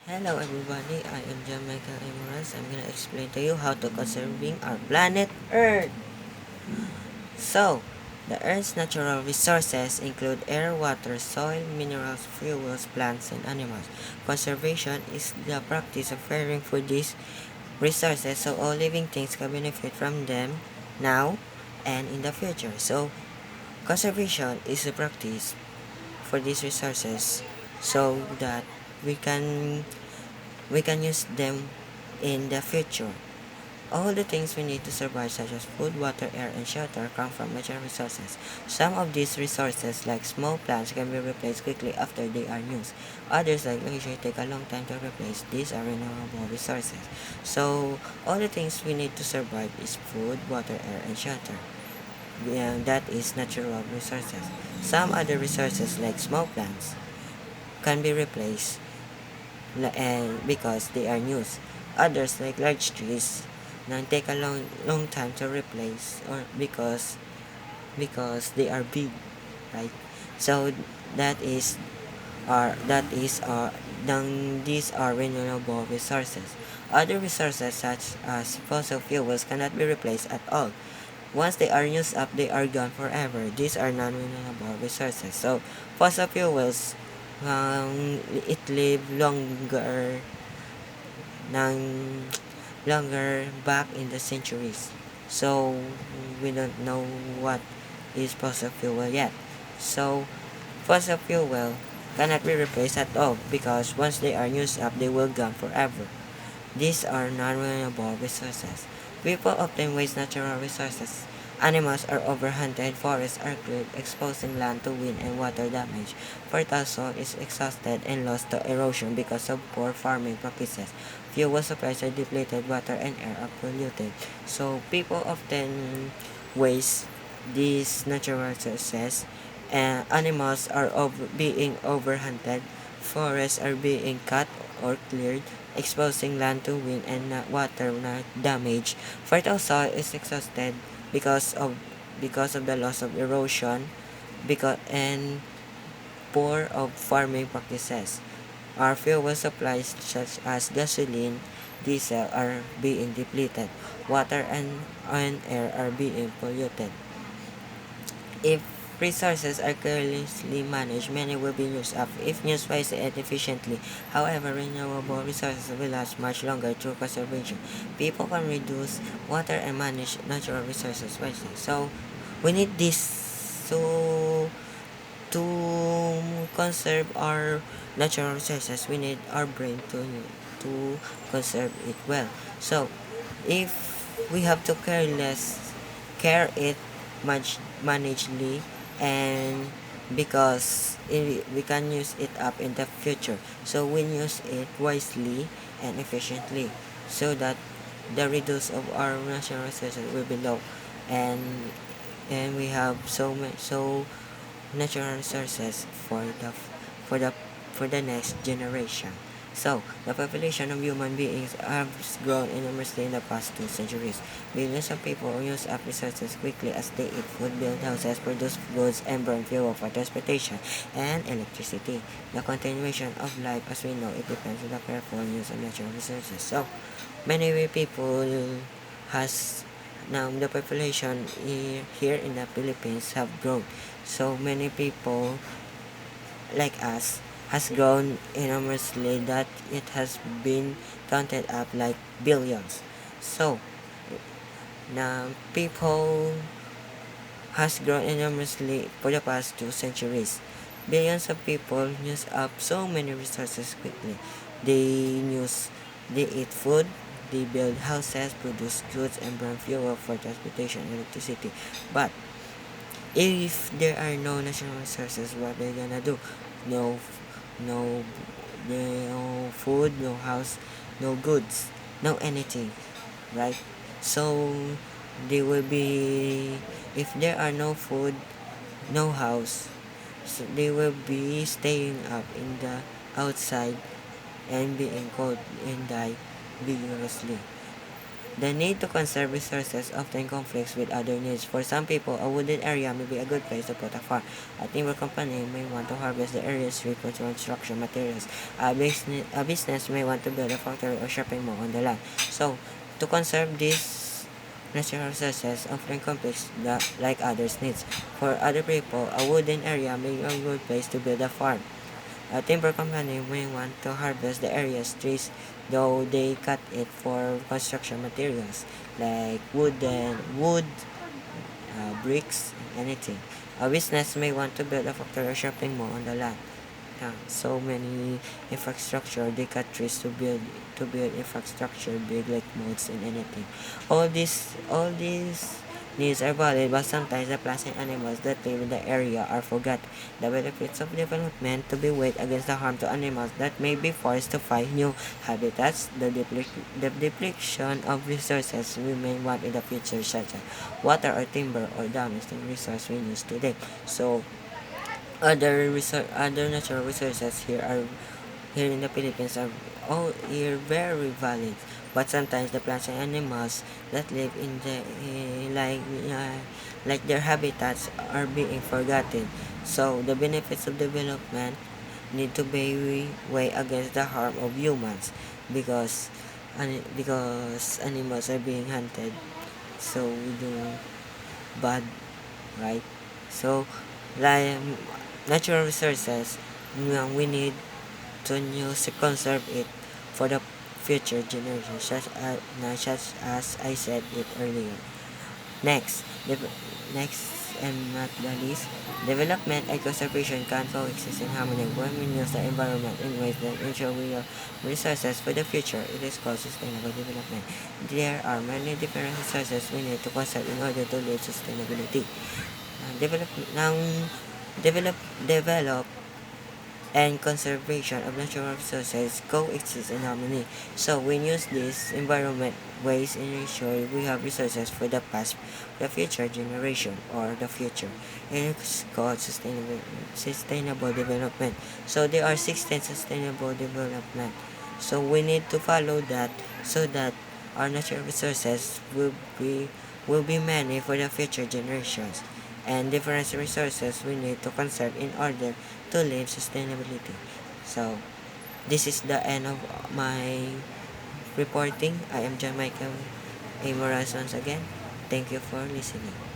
Hello everybody, I am John Michael Amos. I'm gonna explain to you how to conserving our planet Earth. So, the Earth's natural resources include air, water, soil, minerals, fuels, plants, and animals. Conservation is the practice of caring for these resources so all living things can benefit from them now and in the future. So, conservation is a practice for these resources so that we can we can use them in the future. All the things we need to survive, such as food, water, air, and shelter, come from natural resources. Some of these resources, like small plants, can be replaced quickly after they are used. Others, like usually, take a long time to replace. These are renewable resources. So, all the things we need to survive is food, water, air, and shelter. Yeah, that is natural resources. Some other resources, like small plants, can be replaced and because they are new. Others like large trees now take a long time to replace or because they are big, right? So that is then these are renewable resources. Other resources such as fossil fuels cannot be replaced at all. Once they are used up, they are gone forever. These are non-renewable resources. So fossil fuels it live ng longer back in the centuries. So we don't know what is fossil fuel yet. So fossil fuel cannot be replaced at all because once they are used up, they will gone forever. These are non-renewable resources. People often waste natural resources. Animals are overhunted, forests are cleared, exposing land to wind and water damage. Fertile soil is exhausted and lost to erosion because of poor farming practices. Fuel supplies are depleted, water and air are polluted. So people often waste these natural resources. Animals are being overhunted, forests are being cut or cleared, exposing land to wind and water damage. Fertile soil is exhausted because of the loss of erosion and poor of farming practices. Our fuel supplies such as gasoline, diesel are being depleted. Water and air are being polluted. If resources are carelessly managed, many will be used up if used wisely and efficiently. However, renewable resources will last much longer through conservation. People can reduce water and manage natural resources wisely. So, we need this to conserve our natural resources. We need our brain to conserve it well. So, if we have to care it managedly and because we can use it up in the future, so we use it wisely and efficiently so that the reduce of our natural resources will be low and we have so natural resources for the for the next generation. So, the population of human beings has grown enormously in the past 2 centuries. Billions of people use up resources quickly as they eat food, build houses, produce goods, and burn fuel for transportation and electricity. The continuation of life as we know it depends on the careful use of natural resources. So, many people has now the population here in the Philippines have grown. So many people like us has grown enormously that it has been counted up like billions. So now people has grown enormously for the past 2 centuries. Billions of people use up so many resources quickly. They eat food, they build houses, produce goods, and burn fuel for transportation and electricity. But if there are no natural resources, what they gonna do? No, no, no food, no house, no goods, no anything, right? So they will be if there are no food, no house, so they will be staying up in the outside and being cold and die vigorously. The need to conserve resources often conflicts with other needs. For some people, a wooded area may be a good place to put a farm. A timber company may want to harvest the area's tree for construction materials. A business may want to build a factory or shopping mall on the land. So, to conserve these natural resources often conflicts like others' needs. For other people, a wooden area may be a good place to build a farm. A timber company may want to harvest the area's trees, though they cut it for construction materials like wood, bricks, anything. A business may want to build a factory or shopping mall on the land. So many infrastructure they cut trees to build infrastructure big like malls and anything. All these needs are valid, but sometimes the plants and animals that live in the area are forgot. The benefits of development to be weighed against the harm to animals that may be forced to find new habitats. The depletion of resources we may want in the future, such as water or timber or domestic resource we use today. So other natural resources here in the Philippines are all here very valid, but sometimes the plants and animals that live in the like their habitats are being forgotten. So the benefits of development need to be weighed against the harm of humans, because because animals are being hunted, so we do bad, right? So, like natural resources, we need to use to conserve it for the future generations, such as I said it earlier. Next, next and not the least, development and conservation can coexist in harmony when we use the environment in ways that ensure we have resources for the future. It is called sustainable development. There are many different resources we need to conserve in order to live sustainability. Develop ng develop and conservation of natural resources coexist in harmony. So we use this environment ways and ensure we have resources for the past, the future generation, or the future. And it's called sustainable development. So there are 16 sustainable development. So we need to follow that so that our natural resources will be many for the future generations, and different resources we need to conserve in order to live sustainability. So, this is the end of my reporting. I am John Michael A. Morales once again. Thank you for listening.